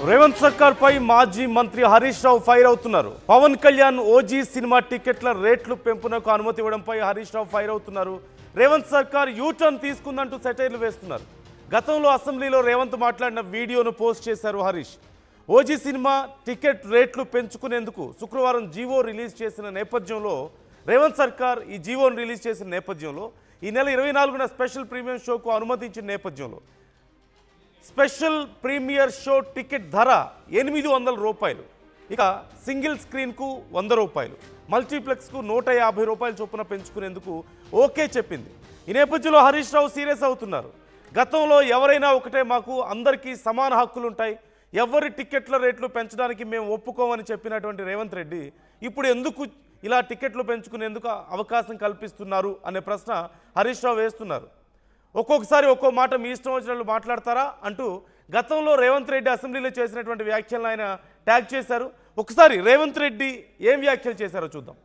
రేవంత్ సర్కార్ పై మాజీ మంత్రి హరీష్ రావు ఫైర్ అవుతున్నారు. పవన్ కళ్యాణ్ ఓజీ సినిమా టికెట్ల రేట్లు పెంపునకు అనుమతి ఇవ్వడంపై హరీష్ రావు ఫైర్ అవుతున్నారు. రేవంత్ సర్కార్ యూటర్న్ తీసుకుందంటూ సెటైర్లు వేస్తున్నారు. గతంలో అసెంబ్లీలో రేవంత్ మాట్లాడిన వీడియోను పోస్ట్ చేశారు హరీష్. ఓజీ సినిమా టికెట్ రేట్లు పెంచుకునేందుకు శుక్రవారం జీవో రిలీజ్ చేసిన నేపథ్యంలో రేవంత్ సర్కార్ ఈ జీవోను రిలీజ్ చేసిన నేపథ్యంలో ఈ నెల 24న స్పెషల్ ప్రీమియం షోకు అనుమతించిన నేపథ్యంలో స్పెషల్ ప్రీమియర్ షో టికెట్ ధర 800 రూపాయలు, ఇక సింగిల్ స్క్రీన్కు 100 రూపాయలు, మల్టీప్లెక్స్కు 150 రూపాయలు చొప్పున పెంచుకునేందుకు ఓకే చెప్పింది. ఈ నేపథ్యంలో హరీష్ రావు సీరియస్ అవుతున్నారు. గతంలో ఎవరైనా ఒకటే, మాకు అందరికీ సమాన హక్కులుంటాయి, ఎవరి టికెట్ల రేట్లు పెంచడానికి మేము ఒప్పుకోమని చెప్పినటువంటి రేవంత్ రెడ్డి ఇప్పుడు ఎందుకు ఇలా టికెట్లు పెంచుకునేందుకు అవకాశం కల్పిస్తున్నారు అనే ప్రశ్న హరీష్ రావు వేస్తున్నారు. ఒక్కొక్కసారి ఒక్కో మాట మీ ఇష్టం వచ్చినట్లు మాట్లాడతారా అంటూ గతంలో రేవంత్ రెడ్డి అసెంబ్లీలో చేసినటువంటి వ్యాఖ్యలను ఆయన ట్యాగ్ చేశారు. ఒకసారి రేవంత్ రెడ్డి ఏం వ్యాఖ్యలు చేశారో చూద్దాం.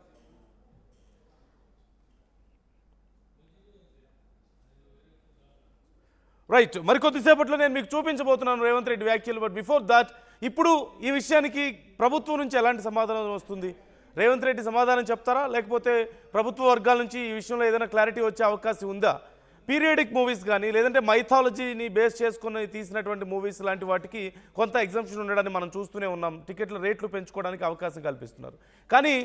రైట్, మరికొద్దిసేపట్లో నేను మీకు చూపించబోతున్నాను రేవంత్ రెడ్డి వ్యాఖ్యలు. బట్ బిఫోర్ దాట్, ఇప్పుడు ఈ విషయానికి ప్రభుత్వం నుంచి ఎలాంటి సమాధానం వస్తుంది? రేవంత్ రెడ్డి సమాధానం చెప్తారా, లేకపోతే ప్రభుత్వ వర్గాల నుంచి ఈ విషయంలో ఏదైనా క్లారిటీ వచ్చే అవకాశం ఉందా? పీరియాడిక్ మూవీస్ కానీ లేదంటే మైథాలజీని బేస్ చేసుకుని తీసినటువంటి మూవీస్ లాంటి వాటికి కొంత ఎగ్జంప్షన్ ఉండడాన్ని మనం చూస్తూనే ఉన్నాం. టికెట్ల రేట్లు పెంచుకోవడానికి అవకాశం కల్పిస్తున్నారు. కానీ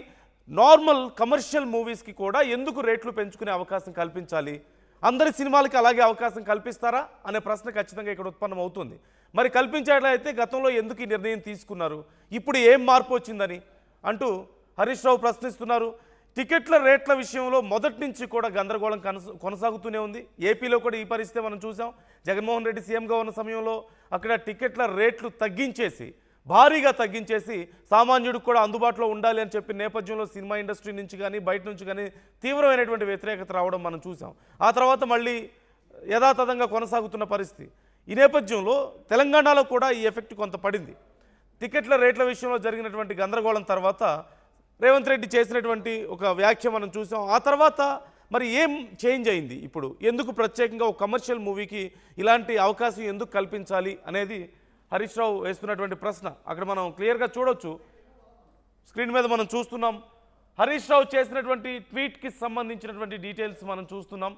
నార్మల్ కమర్షియల్ మూవీస్కి కూడా ఎందుకు రేట్లు పెంచుకునే అవకాశం కల్పించాలి? అందరి సినిమాలకి అలాగే అవకాశం కల్పిస్తారా అనే ప్రశ్న ఖచ్చితంగా ఇక్కడ ఉత్పన్నం అవుతుంది. మరి కల్పించేట్లయితే గతంలో ఎందుకు ఈ నిర్ణయం తీసుకున్నారు, ఇప్పుడు ఏం మార్పు వచ్చిందని అంటూ హరీష్ రావు ప్రశ్నిస్తున్నారు. టికెట్ల రేట్ల విషయంలో మొదటి నుంచి కూడా గందరగోళం కొనసాగుతూనే ఉంది. ఏపీలో కూడా ఈ పరిస్థితి మనం చూసాం. జగన్మోహన్ రెడ్డి సీఎంగా ఉన్న సమయంలో అక్కడ టికెట్ల రేట్లు తగ్గించేసి, భారీగా తగ్గించేసి సామాన్యుడికి కూడా అందుబాటులో ఉండాలి అని చెప్పిన నేపథ్యంలో సినిమా ఇండస్ట్రీ నుంచి కానీ బయట నుంచి కానీ తీవ్రమైనటువంటి వ్యతిరేకత రావడం మనం చూసాం. ఆ తర్వాత మళ్ళీ యథాతథంగా కొనసాగుతున్న పరిస్థితి. ఈ నేపథ్యంలో తెలంగాణలో కూడా ఈ ఎఫెక్ట్ కొంత పడింది. టికెట్ల రేట్ల విషయంలో జరిగినటువంటి గందరగోళం తర్వాత రేవంత్ రెడ్డి చేసినటువంటి ఒక వ్యాఖ్య మనం చూసాం. ఆ తర్వాత మరి ఏం చేంజ్ అయింది? ఇప్పుడు ఎందుకు ప్రత్యేకంగా ఒక కమర్షియల్ మూవీకి ఇలాంటి అవకాశం ఎందుకు కల్పించాలి అనేది హరీష్ రావు వేస్తున్నటువంటి ప్రశ్న అక్కడ మనం క్లియర్గా చూడొచ్చు. స్క్రీన్ మీద మనం చూస్తున్నాం. హరీష్ రావు చేసినటువంటి ట్వీట్కి సంబంధించినటువంటి డీటెయిల్స్ మనం చూస్తున్నాం.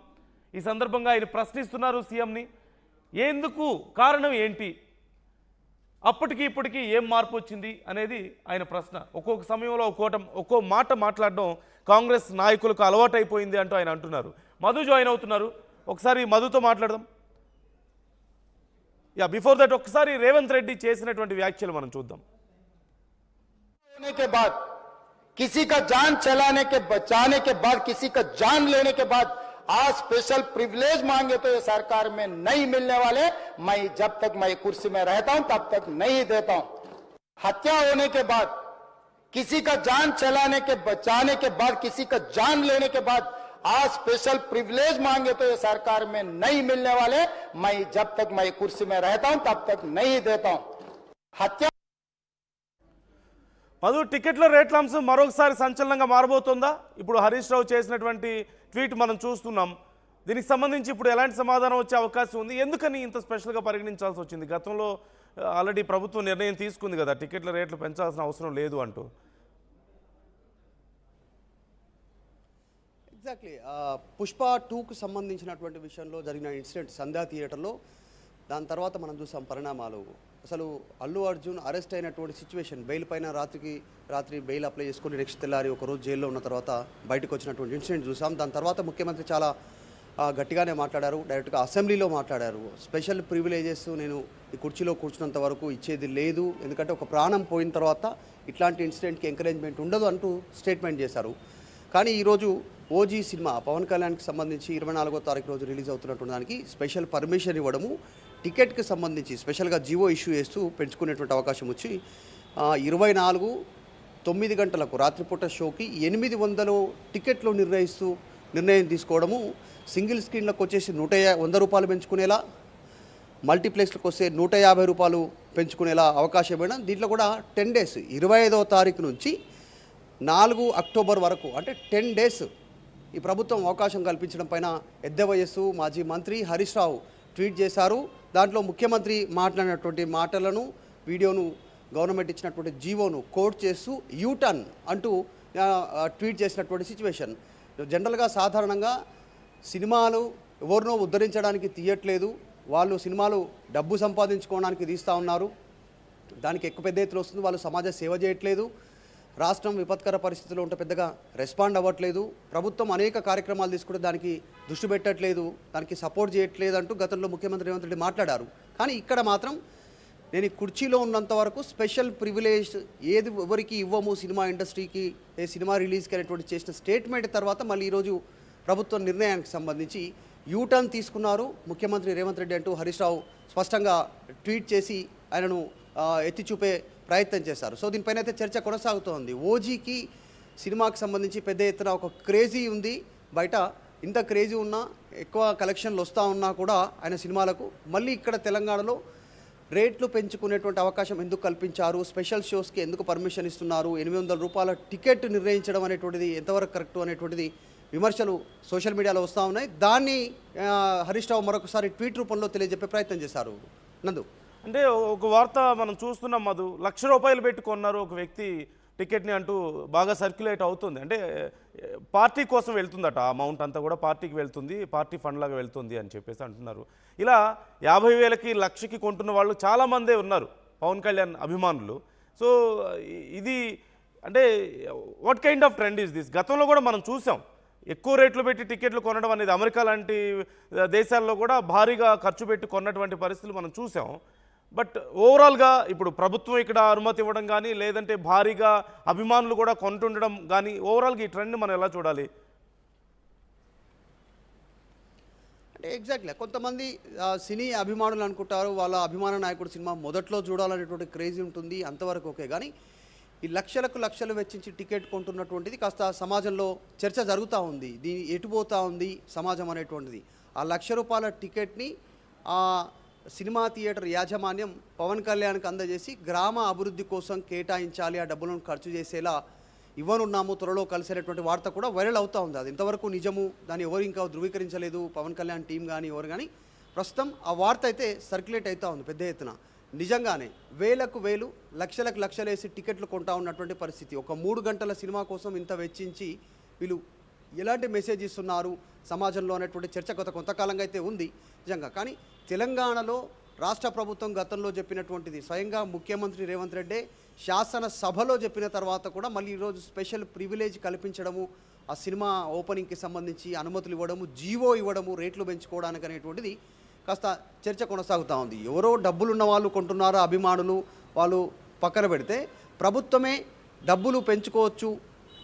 ఈ సందర్భంగా ఆయన ప్రశ్నిస్తున్నారు సీఎంని. ఎందుకు, కారణం ఏంటి, అప్పటికి ఇప్పటికీ ఏం మార్పు వచ్చింది అనేది ఆయన ప్రశ్న. ఒక్కొక్క సమయంలో ఒక్కో మాట మాట్లాడడం కాంగ్రెస్ నాయకులకు అలవాటైపోయింది అంటూ ఆయన అంటున్నారు. మధు జాయిన్ అవుతున్నారు, ఒకసారి మధుతో మాట్లాడదాం. బిఫోర్ దట్ ఒకసారి రేవంత్ రెడ్డి చేసినటువంటి వ్యాఖ్యలు మనం చూద్దాం. किसी का जान चलाने के बचाने के बाद, किसी का जान लेने के बाद आज स्पेशल प्रिविलेज मांगे तो ये सरकार में नहीं मिलने वाले। मैं जब तक मैं कुर्सी में रहता हूं तब तक नहीं देता हूं। हत्या होने के बाद, किसी का जान चलाने के बचाने के बाद, किसी का जान लेने के बाद आज स्पेशल प्रिविलेज मांगे तो ये सरकार में नहीं मिलने वाले। मैं जब तक मैं कुर्सी में रहता हूं तब तक नहीं देता हूं। हत्या మధు, టికెట్ల రేట్ల అంశం మరొకసారి సంచలనంగా మారబోతుందా? ఇప్పుడు హరీష్ రావు చేసినటువంటి ట్వీట్ మనం చూస్తున్నాం. దీనికి సంబంధించి ఇప్పుడు ఎలాంటి సమాధానం వచ్చే అవకాశం ఉంది? ఎందుకని ఇంత స్పెషల్గా పరిగణించాల్సి వచ్చింది? గతంలో ఆల్రెడీ ప్రభుత్వం నిర్ణయం తీసుకుంది కదా టికెట్ల రేట్లు పెంచాల్సిన అవసరం లేదు అంటూ. ఎగ్జాక్ట్లీ పుష్ప 2కు సంబంధించినటువంటి విషయంలో జరిగిన ఇన్సిడెంట్ సంధ్యా థియేటర్లో, దాని తర్వాత మనం చూసాం పరిణామాలు. అసలు అల్లు అర్జున్ అరెస్ట్ అయినటువంటి సిచ్యువేషన్, బెయిల్ పైన రాత్రి బెయిల్ అప్లై చేసుకుని నెక్స్ట్ తెల్లారి ఒకరోజు జైల్లో ఉన్న తర్వాత బయటకు వచ్చినటువంటి ఇన్సిడెంట్ చూసాం. దాని తర్వాత ముఖ్యమంత్రి చాలా గట్టిగానే మాట్లాడారు, డైరెక్ట్గా అసెంబ్లీలో మాట్లాడారు. స్పెషల్ ప్రివిలేజెస్ నేను ఈ కుర్చీలో కూర్చున్నంత వరకు ఇచ్చేది లేదు, ఎందుకంటే ఒక ప్రాణం పోయిన తర్వాత ఇట్లాంటి ఇన్సిడెంట్కి ఎంకరేజ్మెంట్ ఉండదు అంటూ స్టేట్మెంట్ చేశారు. కానీ ఈరోజు ఓజీ సినిమా పవన్ కళ్యాణ్కి సంబంధించి 24వ తారీఖు రోజు రిలీజ్ అవుతున్నటువంటి దానికి స్పెషల్ పర్మిషన్ ఇవ్వడము, టికెట్కి సంబంధించి స్పెషల్గా జీవో ఇష్యూ చేస్తూ పెంచుకునేటువంటి అవకాశం వచ్చి 24 గంటలకు రాత్రిపూట షోకి 800 టికెట్లు నిర్ణయం తీసుకోవడము, సింగిల్ స్క్రీన్లకు వచ్చేసి 100 రూపాయలు పెంచుకునేలా, మల్టీప్లెక్స్లకు వస్తే 150 రూపాయలు పెంచుకునేలా అవకాశం ఇవ్వడం. దీంట్లో కూడా 10 డేస్ 25వ తారీఖు నుంచి 4 అక్టోబర్ వరకు అంటే 10 డేస్ ఈ ప్రభుత్వం అవకాశం కల్పించడం పైన ఎద్దవయస్సు మాజీ మంత్రి హరీష్ రావు ట్వీట్ చేశారు. దాంట్లో ముఖ్యమంత్రి మాట్లాడినటువంటి మాటలను వీడియోను గవర్నమెంట్ ఇచ్చినటువంటి జీవోను కోట్ చేస్తూ యూటర్న్ అంటూ ట్వీట్ చేసినటువంటి సిచ్యువేషన్. జనరల్గా సాధారణంగా సినిమాలు ఎవరినో ఉద్ధరించడానికి తీయట్లేదు, వాళ్ళు సినిమాలు డబ్బు సంపాదించుకోవడానికి తీస్తూ ఉన్నారు, దానికి ఎక్కువ పెద్ద ఎత్తున వస్తుంది, వాళ్ళు సమాజ సేవ చేయట్లేదు, రాష్ట్రం విపత్కర పరిస్థితుల్లో ఉంటే పెద్దగా రెస్పాండ్ అవ్వట్లేదు, ప్రభుత్వం అనేక కార్యక్రమాలు తీసుకుంటే దానికి దృష్టి పెట్టట్లేదు, దానికి సపోర్ట్ చేయట్లేదు అంటూ గతంలో ముఖ్యమంత్రి రేవంత్ రెడ్డి మాట్లాడారు. కానీ ఇక్కడ మాత్రం నేను ఈ కుర్చీలో ఉన్నంత వరకు స్పెషల్ ప్రివిలేజ్ ఏది ఎవరికి ఇవ్వము సినిమా ఇండస్ట్రీకి, ఏ సినిమా రిలీజ్కి అనేటువంటి చేసిన స్టేట్మెంట్ తర్వాత మళ్ళీ ఈరోజు ప్రభుత్వ నిర్ణయానికి సంబంధించి యూటర్న్ తీసుకున్నారు ముఖ్యమంత్రి రేవంత్ రెడ్డి అంటూ హరీష్ రావు స్పష్టంగా ట్వీట్ చేసి ఆయనను ఎత్తి చూపే ప్రయత్నం చేశారు. సో దీనిపైన అయితే చర్చ కొనసాగుతోంది. ఓజీకి సినిమాకి సంబంధించి పెద్ద ఎత్తున ఒక క్రేజీ ఉంది, బయట ఇంత క్రేజీ ఉన్నా ఎక్కువ కలెక్షన్లు వస్తూ ఉన్నా కూడా ఆయన సినిమాలకు మళ్ళీ ఇక్కడ తెలంగాణలో రేట్లు పెంచుకునేటువంటి అవకాశం ఎందుకు కల్పించారు, స్పెషల్ షోస్కి ఎందుకు పర్మిషన్ ఇస్తున్నారు, 800 రూపాయల టికెట్ నిర్ణయించడం అనేటువంటిది ఎంతవరకు కరెక్టు అనేటువంటిది విమర్శలు సోషల్ మీడియాలో వస్తూ ఉన్నాయి. దాన్ని హరీష్ రావు మరొకసారి ట్వీట్ రూపంలో తెలియజెప్పే ప్రయత్నం చేశారు. నందు, అంటే ఒక వార్త మనం చూస్తున్నాం, మధు, ₹1,00,000 పెట్టి కొన్నారు ఒక వ్యక్తి టికెట్ని అంటూ బాగా సర్క్యులేట్ అవుతుంది. అంటే పార్టీ కోసం వెళ్తుందట, ఆ అమౌంట్ అంతా కూడా పార్టీకి వెళ్తుంది, పార్టీ ఫండ్ లాగా వెళ్తుంది అని చెప్పేసి అంటున్నారు. ఇలా 50,000కి 1,00,000కి కొంటున్న వాళ్ళు చాలామందే ఉన్నారు పవన్ కళ్యాణ్ అభిమానులు. సో ఇది అంటే what kind of trend is this? గతంలో కూడా మనం చూసాం, ఎక్కువ రేట్లు పెట్టి టికెట్లు కొనడం అనేది అమెరికా లాంటి దేశాల్లో కూడా భారీగా ఖర్చు పెట్టి కొన్నటువంటి పరిస్థితులు మనం చూసాం. బట్ ఓవరాల్గా ఇప్పుడు ప్రభుత్వం ఇక్కడ అనుమతి ఇవ్వడం కానీ, లేదంటే భారీగా అభిమానులు కూడా కొంటుండడం కానీ, ఓవరాల్గా ఈ ట్రెండ్ మనం ఎలా చూడాలి? అంటే ఎగ్జాక్ట్లీ కొంతమంది సినీ అభిమానులు అనుకుంటారు వాళ్ళ అభిమాన నాయకుడు సినిమా మొదట్లో చూడాలనేటువంటి క్రేజీ ఉంటుంది, అంతవరకు ఓకే. కానీ ఈ లక్షలు వెచ్చించి టికెట్ కొంటున్నటువంటిది కాస్త సమాజంలో చర్చ జరుగుతూ ఉంది. దీని ఎటుపోతూ ఉంది సమాజం అనేటువంటిది. ఆ ₹1,00,000 టికెట్ని సినిమా థియేటర్ యాజమాన్యం పవన్ కళ్యాణ్కి అందజేసి గ్రామ అభివృద్ధి కోసం కేటాయించాలి, ఆ డబ్బులను ఖర్చు చేసేలా ఇవ్వనున్నాము, త్వరలో కలిసేటటువంటి వార్త కూడా వైరల్ అవుతూ ఉంది. అది ఇంతవరకు నిజము, దాన్ని ఎవరు ఇంకా ధృవీకరించలేదు, పవన్ కళ్యాణ్ టీం కానీ ఎవరు కానీ. ప్రస్తుతం ఆ వార్త అయితే సర్క్యులేట్ అవుతూ ఉంది పెద్ద ఎత్తున. నిజంగానే వేలకు వేలు, లక్షలకు లక్షలేసి టికెట్లు కొంటా ఉన్నటువంటి పరిస్థితి. ఒక 3 గంటల సినిమా కోసం ఇంత వెచ్చించి వీళ్ళు ఎలాంటి మెసేజ్ ఇస్తున్నారు సమాజంలో అనేటువంటి చర్చ కొంతకాలంగా అయితే ఉంది నిజంగా. కానీ తెలంగాణలో రాష్ట్ర ప్రభుత్వం గతంలో చెప్పినటువంటిది స్వయంగా ముఖ్యమంత్రి రేవంత్ రెడ్డి శాసనసభలో చెప్పిన తర్వాత కూడా మళ్ళీ ఈరోజు స్పెషల్ ప్రివిలేజ్ కల్పించడము, ఆ సినిమా ఓపెనింగ్కి సంబంధించి అనుమతులు ఇవ్వడము, జీవో ఇవ్వడము, రేట్లు పెంచుకోవడానికి అనేటువంటిది కాస్త చర్చ కొనసాగుతూ ఉంది. ఎవరో డబ్బులున్న వాళ్ళు కొంటున్నారో అభిమానులు, వాళ్ళు పక్కన పెడితే ప్రభుత్వమే డబ్బులు పెంచుకోవచ్చు,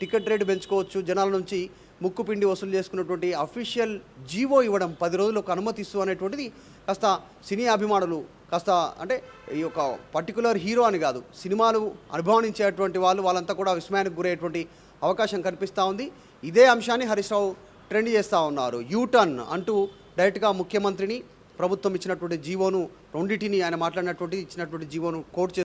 టికెట్ రేటు పెంచుకోవచ్చు, జనాల నుంచి ముక్కు పిండి వసూలు చేసుకున్నటువంటి అఫీషియల్ జీవో ఇవ్వడం, 10 రోజులకు అనుమతి ఇస్తూ అనేటువంటిది కాస్త సినీ అభిమానులు కాస్త అంటే ఈ యొక్క పర్టికులర్ హీరో అని కాదు, సినిమాలు అభిమానించేటువంటి వాళ్ళంతా కూడా విస్మయానికి గురయ్యేటువంటి అవకాశం కనిపిస్తూ ఉంది. ఇదే అంశాన్ని హరీష్ రావు ట్రెండ్ చేస్తూ ఉన్నారు. యూటర్న్ అంటూ డైరెక్ట్గా ముఖ్యమంత్రిని, ప్రభుత్వం ఇచ్చినటువంటి జీవోను, రెండింటిని ఆయన మాట్లాడినటువంటి ఇచ్చినటువంటి జీవోను కోట్